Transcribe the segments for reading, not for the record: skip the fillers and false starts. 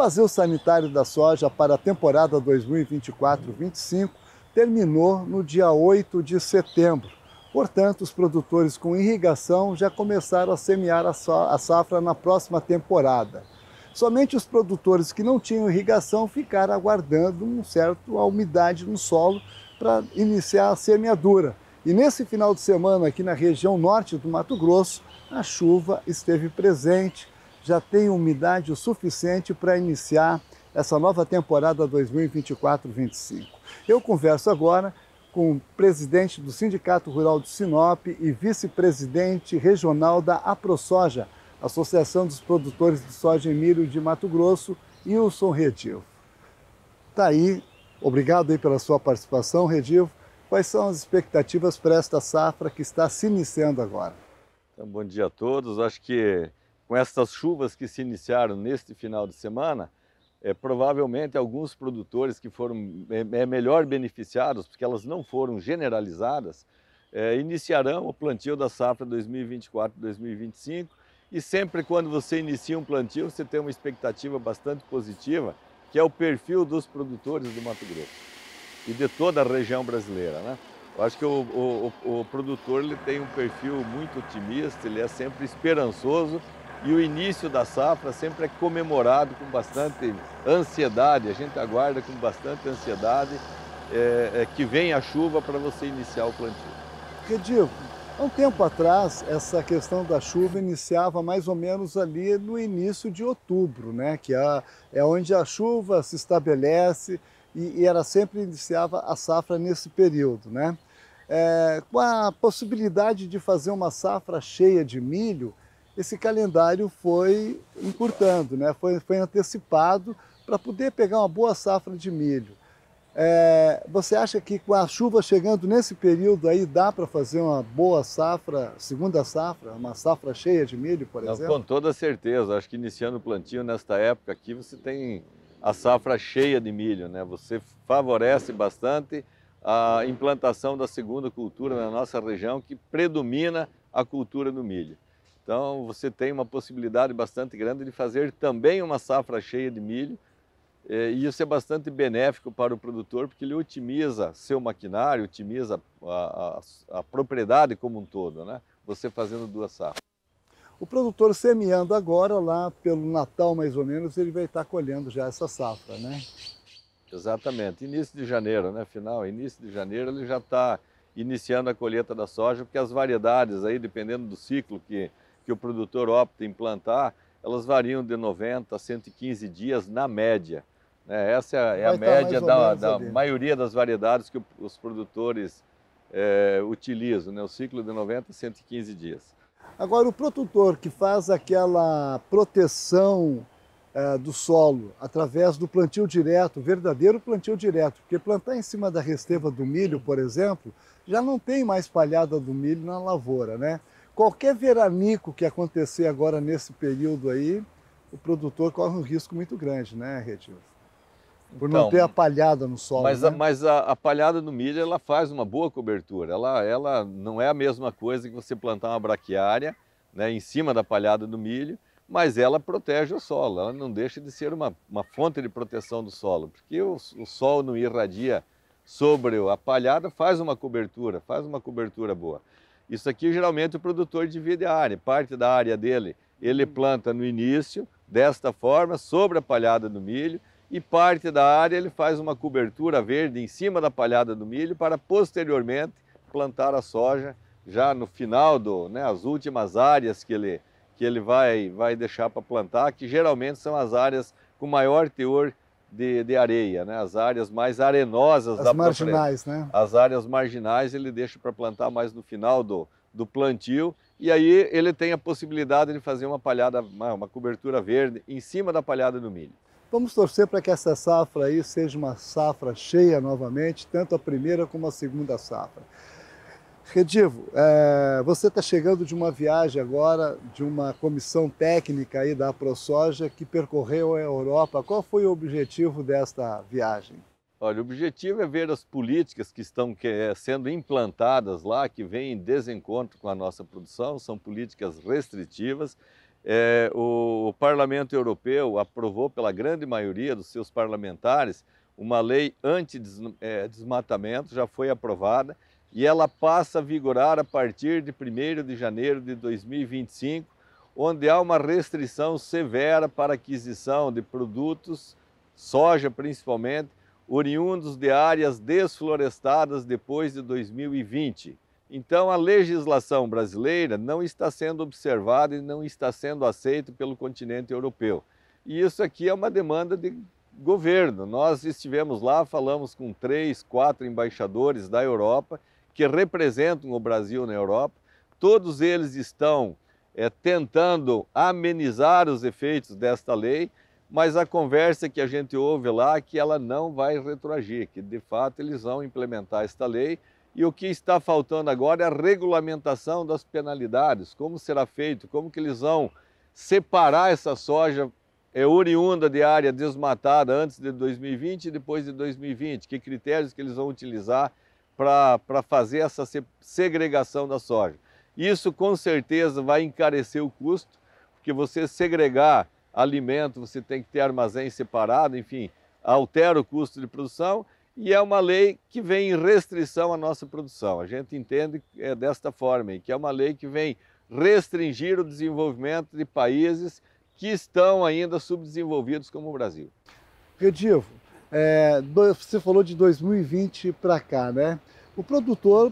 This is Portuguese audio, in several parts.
vazio sanitário da soja para a temporada 2024-25 terminou no dia 8 de setembro. Portanto, os produtores com irrigação já começaram a semear a safra na próxima temporada. Somente os produtores que não tinham irrigação ficaram aguardando a umidade no solo para iniciar a semeadura. E nesse final de semana, aqui na região norte do Mato Grosso, a chuva esteve presente, já tem umidade o suficiente para iniciar essa nova temporada 2024-25. Eu converso agora com o presidente do Sindicato Rural de Sinop e vice-presidente regional da AproSoja, Associação dos Produtores de Soja e Milho de Mato Grosso, Wilson Redivo. Tá aí, obrigado aí pela sua participação, Redivo. Quais são as expectativas para esta safra que está se iniciando agora? Então, bom dia a todos. Acho que com essas chuvas que se iniciaram neste final de semana, provavelmente alguns produtores que foram melhor beneficiados, porque elas não foram generalizadas, iniciarão o plantio da safra 2024-2025. E sempre quando você inicia um plantio, você tem uma expectativa bastante positiva, que é o perfil dos produtores do Mato Grosso e de toda a região brasileira, né? Eu acho que o produtor ele tem um perfil muito otimista, ele é sempre esperançoso e o início da safra sempre é comemorado com bastante ansiedade, a gente aguarda com bastante ansiedade que venha a chuva para você iniciar o plantio. Redivo, há um tempo atrás, essa questão da chuva iniciava mais ou menos ali no início de outubro, né? Que é onde a chuva se estabelece e ela sempre iniciava a safra nesse período, né? Com a possibilidade de fazer uma safra cheia de milho, esse calendário foi encurtando, né? Foi antecipado para poder pegar uma boa safra de milho. Você acha que com a chuva chegando nesse período aí dá para fazer uma boa safra, segunda safra, uma safra cheia de milho, por exemplo? Com toda certeza. Acho que iniciando o plantio nesta época aqui, você tem a safra cheia de milho, né? Você favorece bastante a implantação da segunda cultura na nossa região, que predomina a cultura do milho. Então, você tem uma possibilidade bastante grande de fazer também uma safra cheia de milho, e isso é bastante benéfico para o produtor, porque ele otimiza seu maquinário, otimiza a propriedade como um todo, né? Você fazendo duas safras. O produtor semeando agora, lá pelo Natal mais ou menos, ele vai estar colhendo já essa safra, né? Exatamente, início de janeiro, né? Início de janeiro ele já está iniciando a colheita da soja, porque as variedades aí, dependendo do ciclo que o produtor opta em plantar, elas variam de 90 a 115 dias na média, né? Essa é a média da maioria das variedades que os produtores utilizam, né? O ciclo de 90 a 115 dias. Agora, o produtor que faz aquela proteção do solo através do plantio direto, verdadeiro plantio direto, porque plantar em cima da resteva do milho, por exemplo, já não tem mais palhada do milho na lavoura, né? Qualquer veranico que acontecer agora nesse período aí, o produtor corre um risco muito grande, né, Redivo? Por não ter a palhada no solo, mas a palhada do milho, ela faz uma boa cobertura. Ela não é a mesma coisa que você plantar uma braquiária, né, em cima da palhada do milho, mas ela protege o solo. Ela não deixa de ser uma fonte de proteção do solo, porque o sol não irradia sobre a palhada, faz uma cobertura boa. Isso aqui, geralmente, o produtor divide a área. Parte da área dele, ele planta no início, desta forma, sobre a palhada do milho, e parte da área ele faz uma cobertura verde em cima da palhada do milho para posteriormente plantar a soja já no final as últimas áreas que ele vai deixar para plantar, que geralmente são as áreas com maior teor de areia, né? As áreas mais arenosas da marginais, né? As áreas marginais ele deixa para plantar mais no final do plantio, e aí ele tem a possibilidade de fazer uma cobertura verde em cima da palhada do milho. Vamos torcer para que essa safra aí seja uma safra cheia novamente, tanto a primeira como a segunda safra. Redivo, você está chegando de uma viagem agora, de uma comissão técnica aí da AproSoja que percorreu a Europa. Qual foi o objetivo desta viagem? Olha, o objetivo é ver as políticas que estão sendo implantadas lá, que vêm em desencontro com a nossa produção, são políticas restritivas. o Parlamento Europeu aprovou pela grande maioria dos seus parlamentares uma lei anti-desmatamento, já foi aprovada, e ela passa a vigorar a partir de 1º de janeiro de 2025, onde há uma restrição severa para a aquisição de produtos, soja principalmente, oriundos de áreas desflorestadas depois de 2020. Então, a legislação brasileira não está sendo observada e não está sendo aceita pelo continente europeu. E isso aqui é uma demanda de governo. Nós estivemos lá, falamos com 3, 4 embaixadores da Europa que representam o Brasil na Europa. Todos eles estão tentando amenizar os efeitos desta lei, mas a conversa que a gente ouve lá é que ela não vai retroagir, que de fato eles vão implementar esta lei. E o que está faltando agora é a regulamentação das penalidades, como será feito, como que eles vão separar essa soja oriunda de área desmatada antes de 2020 e depois de 2020, que critérios que eles vão utilizar para fazer essa segregação da soja. Isso com certeza vai encarecer o custo, porque você segregar alimento, você tem que ter armazém separado, enfim, altera o custo de produção. E é uma lei que vem em restrição à nossa produção. A gente entende desta forma, que é uma lei que vem restringir o desenvolvimento de países que estão ainda subdesenvolvidos como o Brasil. Redivo, você falou de 2020 para cá, né? O produtor,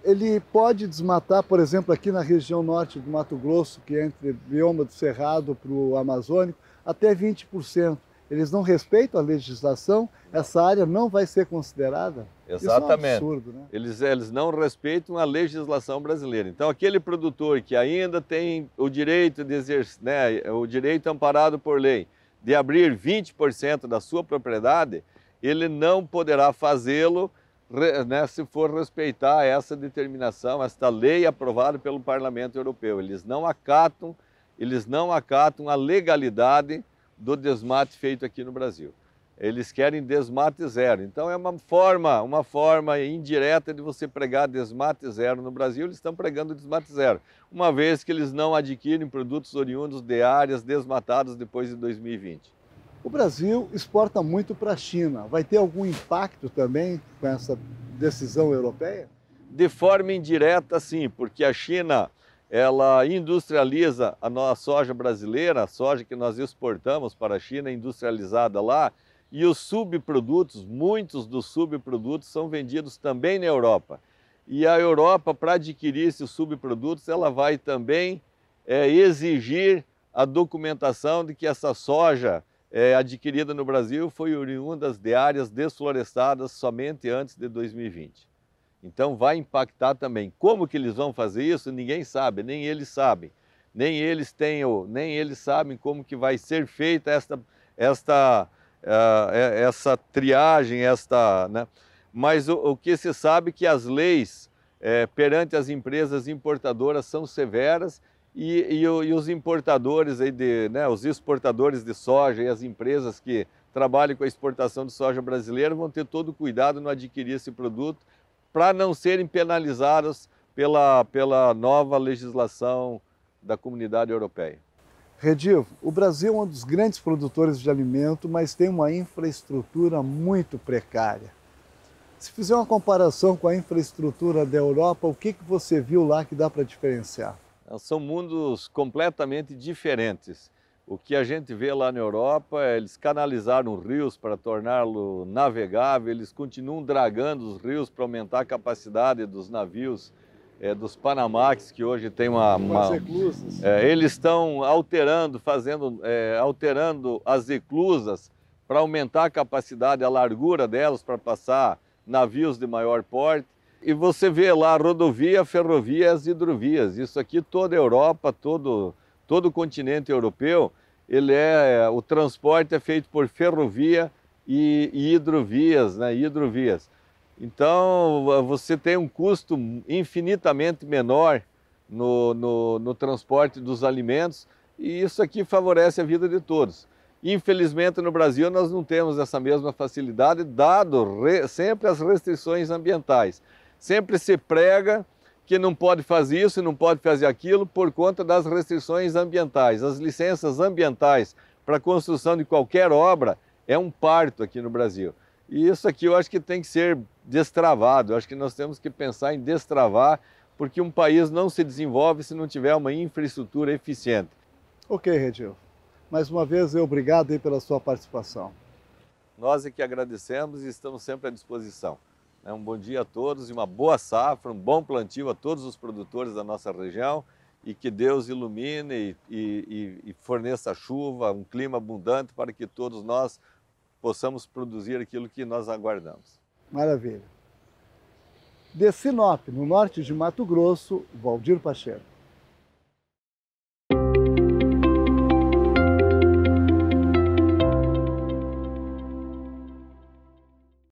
ele pode desmatar, por exemplo, aqui na região norte do Mato Grosso, que é entre o bioma do Cerrado para o Amazônico, até 20%. Eles não respeitam a legislação, essa área não vai ser considerada? Exatamente. Isso é um absurdo, né? Eles não respeitam a legislação brasileira. Então, aquele produtor que ainda tem o direito de exercer, né, o direito amparado por lei, de abrir 20% da sua propriedade, ele não poderá fazê-lo, né, se for respeitar essa determinação, esta lei aprovada pelo Parlamento Europeu. Eles não acatam a legalidade do desmate feito aqui no Brasil. Eles querem desmate zero. Então é uma forma indireta de você pregar desmate zero no Brasil. Eles estão pregando desmate zero, uma vez que eles não adquirem produtos oriundos de áreas desmatadas depois de 2020. O Brasil exporta muito para a China. Vai ter algum impacto também com essa decisão europeia? De forma indireta, sim, porque a China ela industrializa a nossa soja brasileira, a soja que nós exportamos para a China, industrializada lá, e os subprodutos, muitos dos subprodutos são vendidos também na Europa. E a Europa, para adquirir esses subprodutos, ela vai também exigir a documentação de que essa soja adquirida no Brasil foi oriunda de áreas desflorestadas somente antes de 2020. Então vai impactar também. Como que eles vão fazer isso? Ninguém sabe, nem eles sabem. Nem eles sabem como que vai ser feita essa triagem, né? Mas o que se sabe é que as leis perante as empresas importadoras são severas e os importadores, né, os exportadores de soja e as empresas que trabalham com a exportação de soja brasileira vão ter todo o cuidado no adquirir esse produto, para não serem penalizadas pela nova legislação da Comunidade Europeia. Redivo, o Brasil é um dos grandes produtores de alimento, mas tem uma infraestrutura muito precária. Se fizer uma comparação com a infraestrutura da Europa, o que você viu lá que dá para diferenciar? São mundos completamente diferentes. O que a gente vê lá na Europa, eles canalizaram rios para torná-lo navegável, eles continuam dragando os rios para aumentar a capacidade dos navios, dos Panamax, que hoje tem As eclusas. Eles estão alterando as eclusas para aumentar a capacidade, a largura delas para passar navios de maior porte. E você vê lá rodovia, ferrovia e as hidrovias. Isso aqui toda a Europa, todo o continente europeu, o transporte é feito por ferrovia e hidrovias, né? Então você tem um custo infinitamente menor no transporte dos alimentos e isso aqui favorece a vida de todos. Infelizmente no Brasil nós não temos essa mesma facilidade, dado sempre as restrições ambientais. Sempre se prega que não pode fazer isso, não pode fazer aquilo por conta das restrições ambientais. As licenças ambientais para a construção de qualquer obra é um parto aqui no Brasil. E isso aqui eu acho que tem que ser destravado, eu acho que nós temos que pensar em destravar, porque um país não se desenvolve se não tiver uma infraestrutura eficiente. Ok, Redil. Mais uma vez, obrigado aí pela sua participação. Nós é que agradecemos e estamos sempre à disposição. Um bom dia a todos e uma boa safra, um bom plantio a todos os produtores da nossa região e que Deus ilumine e forneça chuva, um clima abundante para que todos nós possamos produzir aquilo que nós aguardamos. Maravilha. De Sinop, no norte de Mato Grosso, Valdir Pacheco.